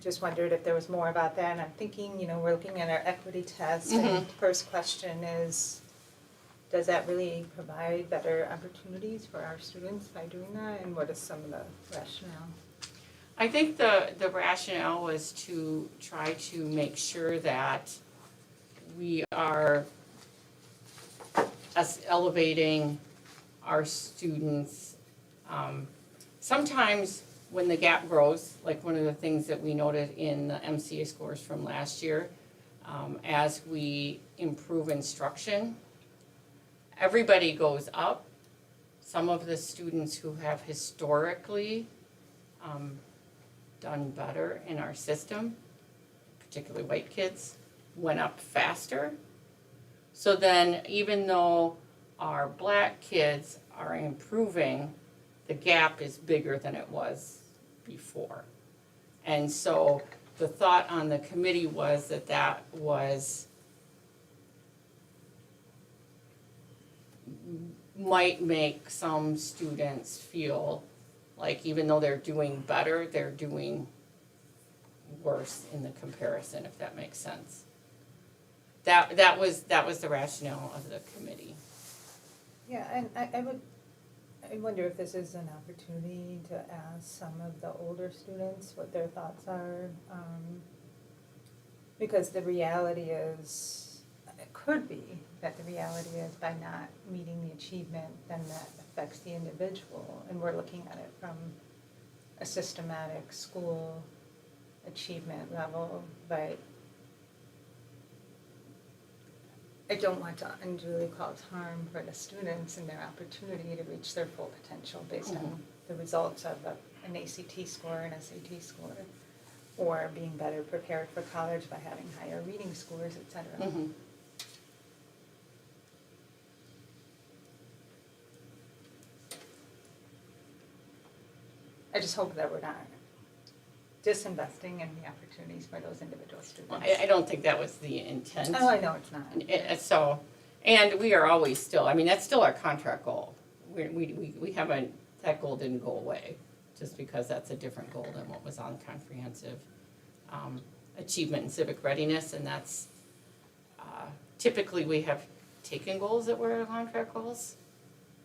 just wondered if there was more about that, and I'm thinking, we're looking at our equity test, and the first question is, does that really provide better opportunities for our students by doing that, and what is some of the rationale? I think the rationale was to try to make sure that we are elevating our students. Sometimes when the gap grows, like one of the things that we noted in the MCA scores from last year, as we improve instruction, everybody goes up. Some of the students who have historically done better in our system, particularly white kids, went up faster. So then even though our black kids are improving, the gap is bigger than it was before. And so the thought on the committee was that was might make some students feel like even though they're doing better, they're doing worse in the comparison, if that makes sense. That was the rationale of the committee. Yeah, and I wonder if this is an opportunity to ask some of the older students what their thoughts are. Because the reality is, it could be that the reality is by not meeting the achievement, then that affects the individual. And we're looking at it from a systematic school achievement level, but I don't want to unduly cause harm for the students and their opportunity to reach their full potential based on the results of an ACT score, an SAT score, or being better prepared for college by having higher reading scores, et cetera. I just hope that we're not disinvesting in the opportunities for those individual students. I don't think that was the intent. Oh, I know it's not. So, and we are always still, I mean, that's still our contract goal. We haven't, that goal didn't go away, just because that's a different goal than what was on comprehensive achievement and civic readiness, and that's, typically we have taken goals that were our contract goals.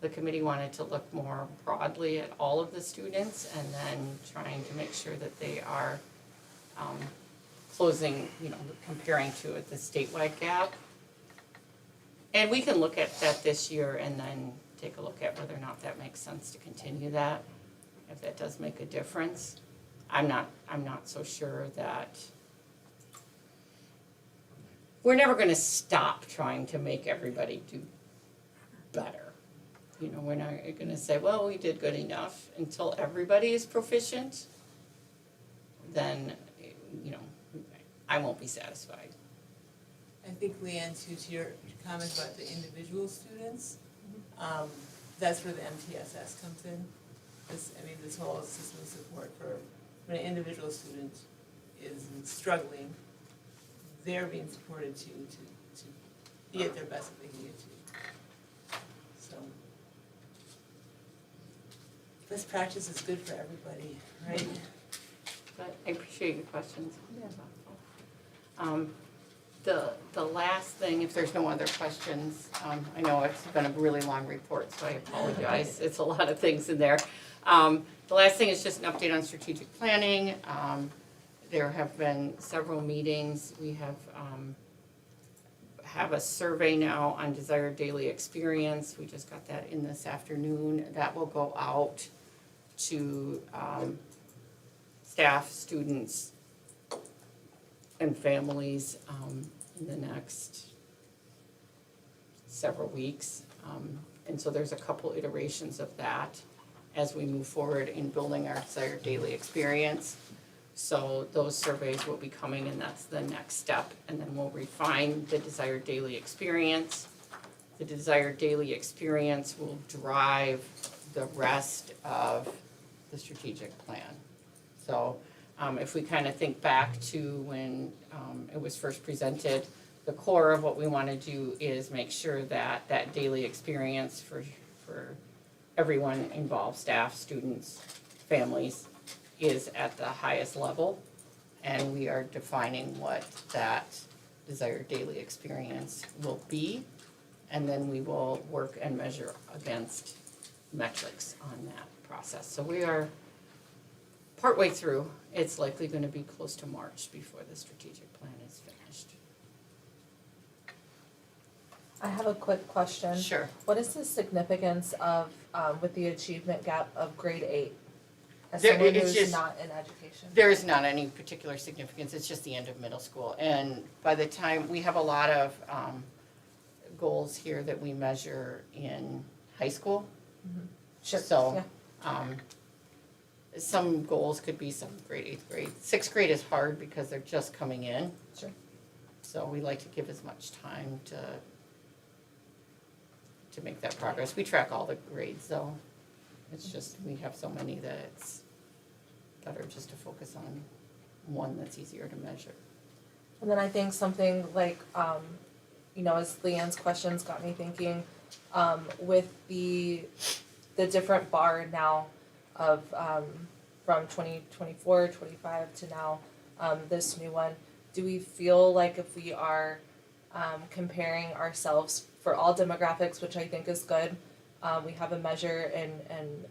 The committee wanted to look more broadly at all of the students and then trying to make sure that they are closing, comparing to the statewide gap. And we can look at that this year and then take a look at whether or not that makes sense to continue that, if that does make a difference. I'm not so sure that we're never gonna stop trying to make everybody do better. We're not gonna say, well, we did good enough until everybody is proficient, then, I won't be satisfied. I think, Leanne, to your comment about the individual students, that's where the MTSS comes in. This whole system of support for when an individual student is struggling, they're being supported to be at their best that they can get to. So best practice is good for everybody, right? But I appreciate your questions. The last thing, if there's no other questions, I know it's been a really long report, so I apologize. It's a lot of things in there. The last thing is just an update on strategic planning. There have been several meetings. We have a survey now on desired daily experience. We just got that in this afternoon. That will go out to staff, students, and families in the next several weeks. And so there's a couple iterations of that as we move forward in building our desired daily experience. So those surveys will be coming, and that's the next step. And then we'll refine the desired daily experience. The desired daily experience will drive the rest of the strategic plan. So if we kind of think back to when it was first presented, the core of what we want to do is make sure that that daily experience for everyone involved, staff, students, families, is at the highest level. And we are defining what that desired daily experience will be. And then we will work and measure against metrics on that process. So we are partway through. It's likely going to be close to March before the strategic plan is finished. I have a quick question. Sure. What is the significance of, with the achievement gap of grade 8? As There- someone it's who's just- not in education. There is not any particular significance. It's just the end of middle school. And by the time, we have a lot of goals here that we measure in high school. Sure, So, yeah. some goals could be seventh grade, eighth grade. Sixth grade is hard because they're just coming in. Sure. So we like to give as much time to make that progress. We track all the grades though. It's just, we have so many that it's better just to focus on one that's easier to measure. And then I think something like, as Leanne's questions got me thinking, with the different bar now of, from 2024, 25 to now, this new one, do we feel like if we are, comparing ourselves for all demographics, which I think is good, we have a measure and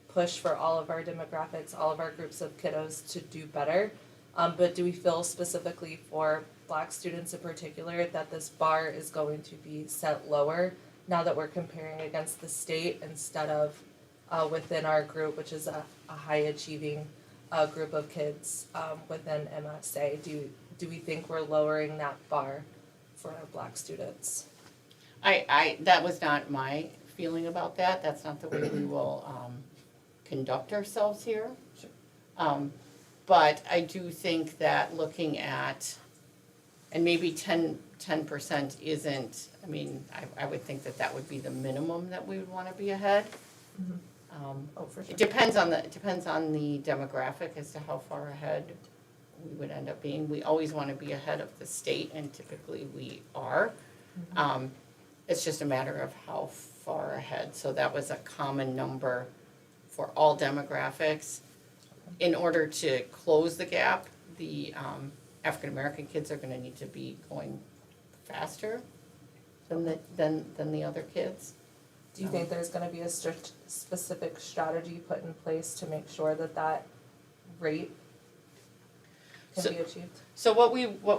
push for all of our demographics, all of our groups of kiddos to do better. But do we feel specifically for Black students in particular that this bar is going to be set lower now that we're comparing against the state instead of within our group, which is a high achieving group of kids within MSA? Do we think we're lowering that bar for our Black students? That was not my feeling about that. That's not the way we will conduct ourselves here. Sure. But I do think that looking at, and maybe 10% isn't, I would think that would be the minimum that we would want to be ahead. Oh, for sure. It depends on the demographic as to how far ahead we would end up being. We always want to be ahead of the state, and typically we are. It's just a matter of how far ahead. So that was a common number for all demographics. In order to close the gap, the African American kids are going to need to be going faster than the other kids. Do you think there's gonna be a specific strategy put in place to make sure that rate can be achieved? So what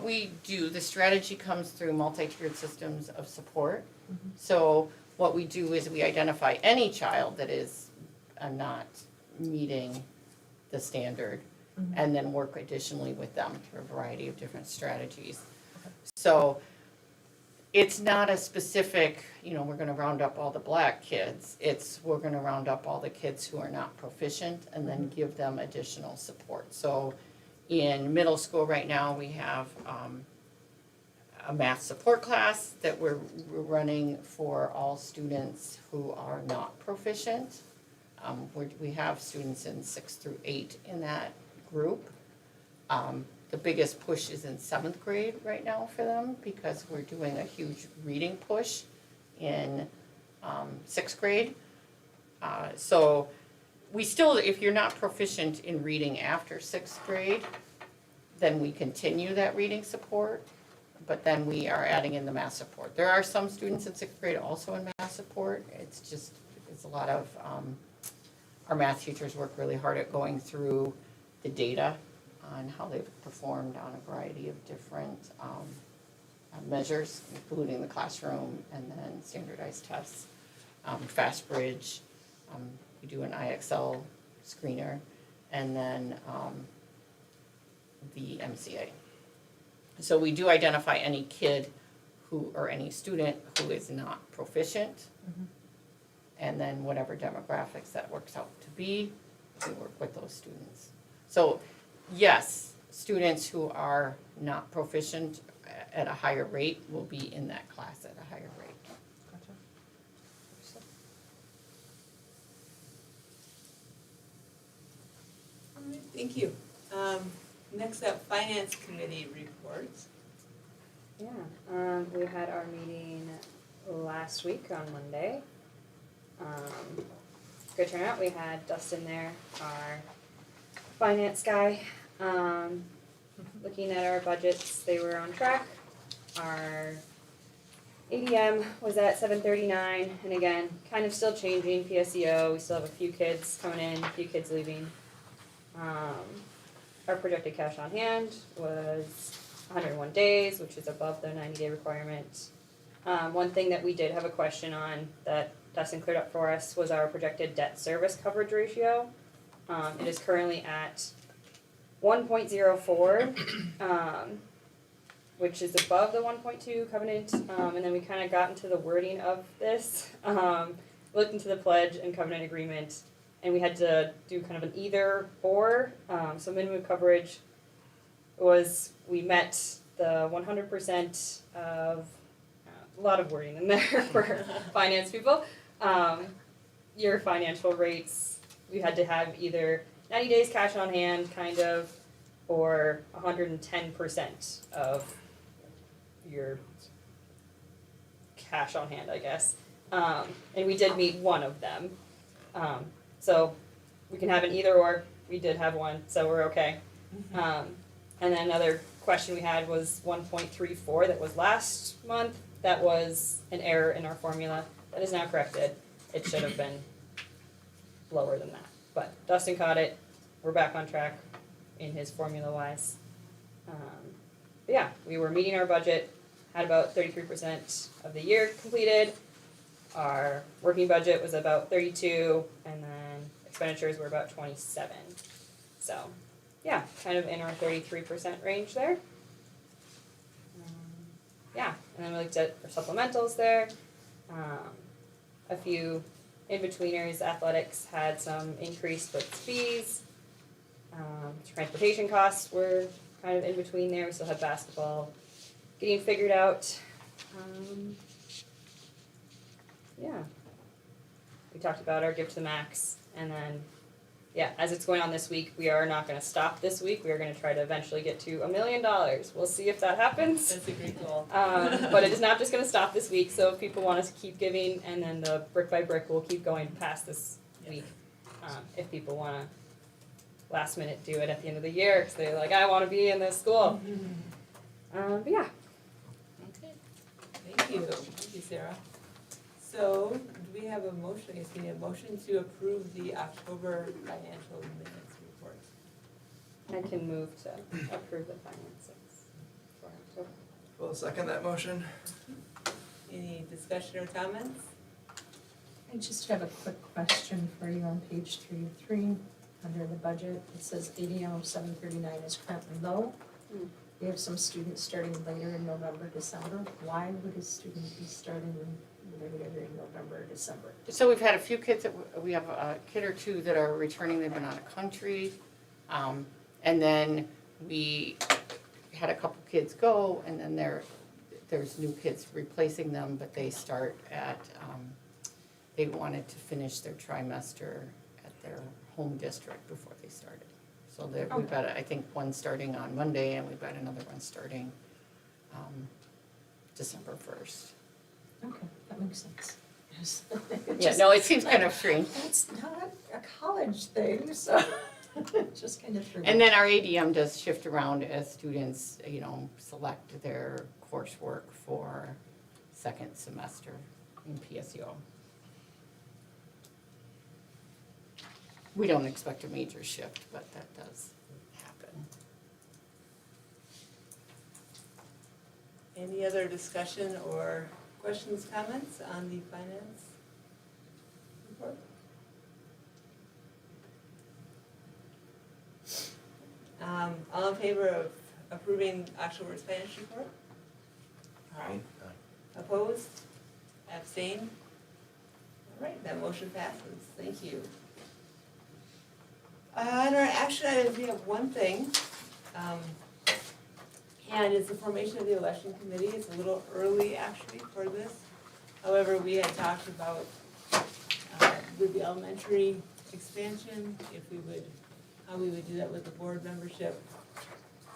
we do, the strategy comes through multi-tiered systems of support. So what we do is we identify any child that is not meeting the standard, and then work additionally with them through a variety of different strategies. Okay. So it's not a specific, we're gonna round up all the Black kids. It's, we're gonna round up all the kids who are not proficient and then give them additional support. So in middle school right now, we have a math support class that we're running for all students who are not proficient. We have students in 6 through 8 in that group. the biggest push is in 7th grade right now for them because we're doing a huge reading push in 6th grade. So we still, if you're not proficient in reading after 6th grade, then we continue that reading support, but then we are adding in the math support. There are some students in 6th grade also in math support. It's a lot of, our math teachers work really hard at going through the data on how they've performed on a variety of different measures, including the classroom and then standardized tests, FastBridge, we do an IXL screener, and then the MCA. So we do identify any kid who, or any student who is not proficient, and then whatever demographics that works out to be, we work with those students. So yes, students who are not proficient at a higher rate will be in that class at a higher rate. All right, thank you. Next up, Finance Committee reports. Yeah, we had our meeting last week on Monday. Good turnout. We had Dustin there, our finance guy. Looking at our budgets, they were on track. Our ADM was at 739, and again, kind of still changing. PSEO, we still have a few kids coming in, a few kids leaving. Our projected cash on hand was 101 days, which is above the 90-day requirement. One thing that we did have a question on that Dustin cleared up for us was our projected debt service coverage ratio. It is currently at 1.04, which is above the 1.2 covenant, and then we kind of got into the wording of this, looked into the pledge and covenant agreement, and we had to do kind of an either or. So minimum coverage was, we met the 100% of, a lot of wording in there for finance people. Your financial rates, we had to have either 90 days cash on hand, kind of, or 110% of your cash on hand, I guess. And we did meet one of them. So we can have an either or. We did have one, so we're okay. And then another question we had was 1.34 that was last month. That was an error in our formula. That is now corrected. It should have been lower than that. But Dustin caught it. We're back on track in his formula wise. But yeah, we were meeting our budget, had about 33% of the year completed. Our working budget was about 32, and then expenditures were about 27. So yeah, kind of in our 33% range there. Yeah, and then we looked at our supplementals there. A few in-betweeners. Athletics had some increase with fees. Transportation costs were kind of in between there. We still have basketball getting figured out. Yeah. We talked about our give to the max, and then yeah, as it's going on this week, we are not going to stop this week. We are going to try to eventually get to $1 million. We'll see if that happens. That's a great goal. But it is not just going to stop this week. So if people want us to keep giving, and then the brick by brick will keep going past this week. If people want to last minute do it at the end of the year because they're like, I want to be in this school. But yeah. Okay, thank you. Thank you, Sarah. So, do we have a motion? I guess we need a motion to approve the October financial minutes report. I can move to approve the finances for October. We'll second that motion. Any discussion or comments? I just have a quick question for you on page 3 of 3, under the budget. It says ADM of 739 is currently low. We have some students starting later in November, December. Why would a student be starting later in November, December? So we've had a few kids we have a kid or two that are returning. They've been out of country, and then we had a couple kids go, and then there's new kids replacing them, but they start at. They wanted to finish their trimester at their home district before they started. So there, we've got, I think, one starting on Monday, and we've got another one starting, December 1st. Okay, that makes sense. Yes. Yeah, no, it seems kind of strange. That's not a college thing, so it just kind of threw me. And then our ADM does shift around as students, select their coursework for second semester in PSEO. We don't expect a major shift, but that does happen. Any other discussion or questions, comments on the finance report? All in favor of approving October's finance report? Aye. Opposed? Abstained? All right, that motion passes, thank you. On our action items, we have one thing, and it's the formation of the election committee. It's a little early actually for this. However, we had talked about with the elementary expansion, how we would do that with the board membership.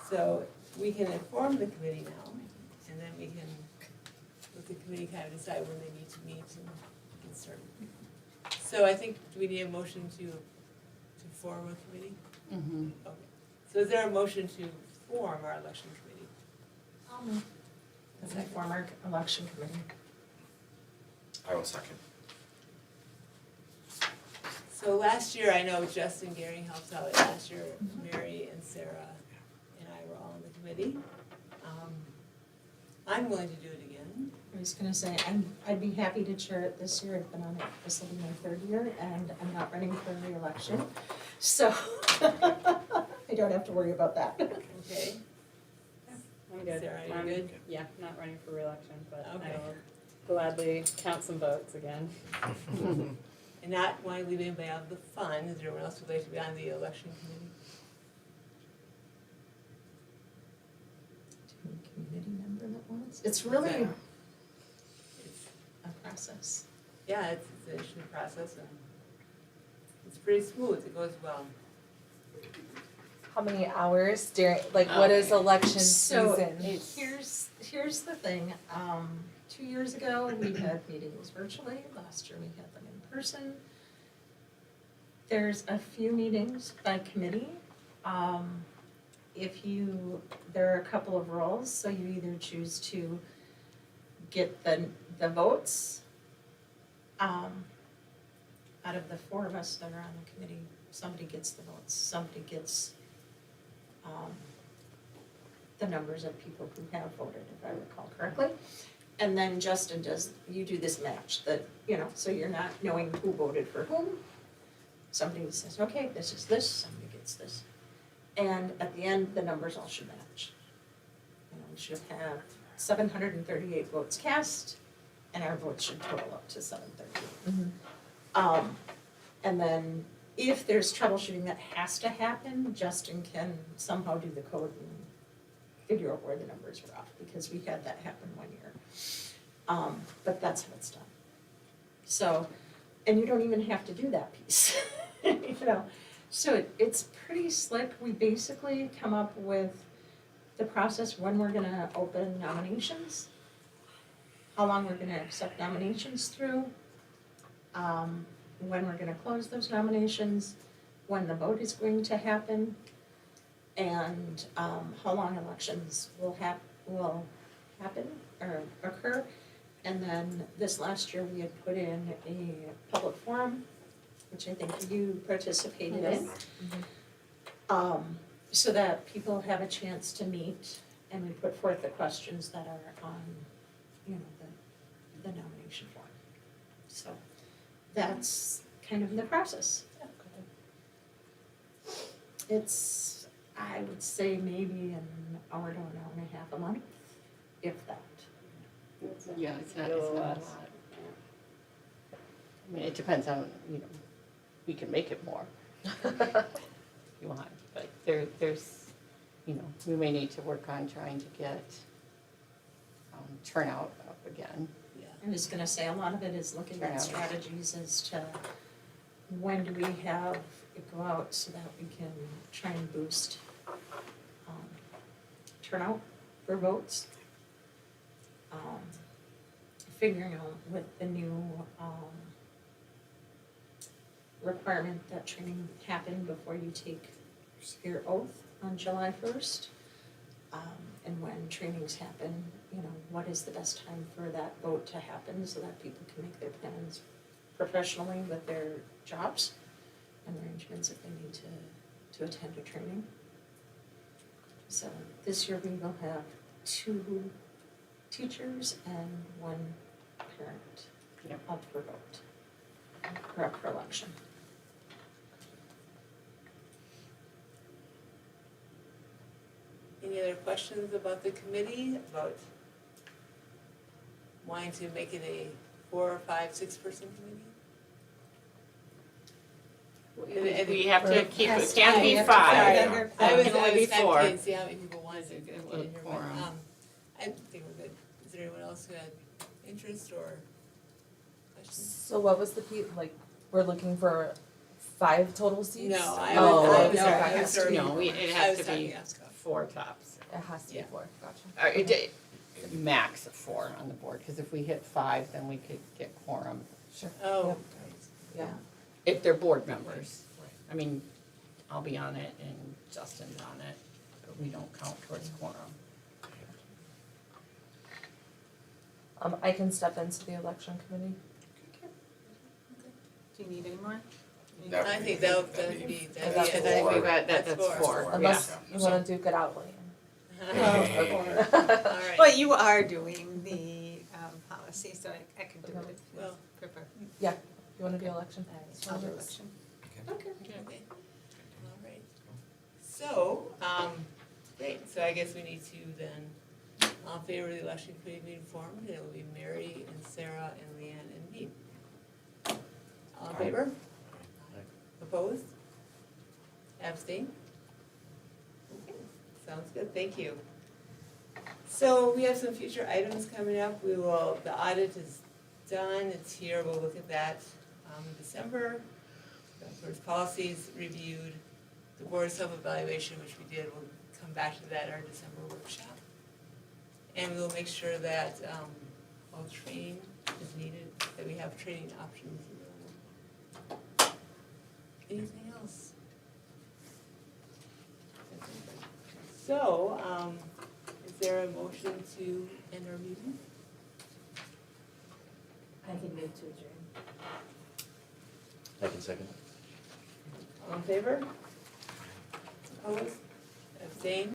So we can inform the committee now, and then we can, let the committee kind of decide when they need to meet and get started. So I think, do we need a motion to form a committee? Mm-hmm. Okay. So is there a motion to form our election committee? I'll move. As a former election committee. I will second. So last year, I know Justin Gary helped out. Last year, Mary and Sarah and I were all on the committee. I'm willing to do it again. I was gonna say, I'd be happy to chair it this year. I've been on it, this will be my third year, and I'm not running for re-election. So I don't have to worry about that. Okay, I'm good. Sarah, you I'm good? Yeah, not running for reelection, but I Okay. will gladly count some votes again. And not wanting to leave anybody out of the fun, is there anyone else who'd like to be on the election committee? Community member that wants. It's really It's- a process. Yeah, it's an issue process and it's pretty smooth, it goes well. How many hours during, what is election So season? here's the thing, 2 years ago, we had meetings virtually, last year we had them in person. There's a few meetings by committee. There are a couple of roles, so you either choose to get the votes. Out of the four of us that are on the committee, somebody gets the votes, somebody gets the numbers of people who have voted, if I recall correctly. And then Justin you do this match so you're not knowing who voted for whom. Somebody says, okay, this is this, somebody gets this. And at the end, the numbers all should match. We should have 738 votes cast, and our votes should total up to 738. And then if there's troubleshooting that has to happen, Justin can somehow do the code and figure out where the numbers were off, because we had that happen one year. But that's how it's done. So, and you don't even have to do that piece, So it's pretty slick. We basically come up with the process when we're gonna open nominations, how long we're gonna accept nominations through, when we're gonna close those nominations, when the vote is going to happen, and how long elections will happen or occur. And then this last year, we had put in a public forum, which I think you participated in. So that people have a chance to meet, and we put forth the questions that are on, the nomination form. So that's kind of the process. It's, I would say maybe an hour to an hour and a half a month, if that. Yeah, it's not a lot. I mean, it depends on, we can make it more if you want, but there's, we may need to work on trying to get turnout up again. I was gonna say, a lot of it is looking at strategies as to when do we have it go out so that we can try and boost turnout for votes. Figuring out with the new requirement that training happen before you take your oath on July 1st. And when trainings happen, what is the best time for that vote to happen so that people can make their plans professionally with their jobs and arrangements if they need to attend a training. So this year we will have 2 teachers and 1 parent up for vote, or up for election. Any other questions about the committee, about wanting to make it a 4 or 5, 6 person committee? We have to keep, it Yes, can't we be have to 5. find under I It was can only be 4. kind of see how many people wanted to get in here, but, Quorum. I think we're good. Is there anyone else who had interest or questions? So what was the we're looking for 5 total seats? No, I Oh, was no, sorry, it I has was to be- sorry. No, it I has was to talking be Ascot. 4 tops. It has to be Yeah. 4, gotcha. Max of 4 on the board, because if we hit 5, then we could get quorum, Sure. Oh, Yeah. if they're board members. I mean, I'll be on it and Justin's on it, but we don't count towards quorum. I can step into the election committee. Do you need any more? That I would think be- that'd that'd be, be- that'd That's be, four. that'd be, That's that's 4. 4. Unless Yeah. you wanna duke it out, Leanne. Okay. All right. Well, you are doing the policy, so I can do it if you Well, prefer. You wanna do election? I'll do election. Okay. All right. So, great, so I guess we need to then, all in favor of the election committee being formed, and it will be Mary and Sarah and Leanne and me. All in favor? Opposed? Abstain? Okay, sounds good, thank you. So we have some future items coming up, the audit is done, it's here, we'll look at that in December. The board's policies reviewed, the board self-evaluation, which we did, we'll come back to that at our December workshop. And we'll make sure that all training is needed, that we have training options available. Anything else? So, is there a motion to end our meeting? I can move to adjourn. I can second. All in favor? Opposed? Abstained?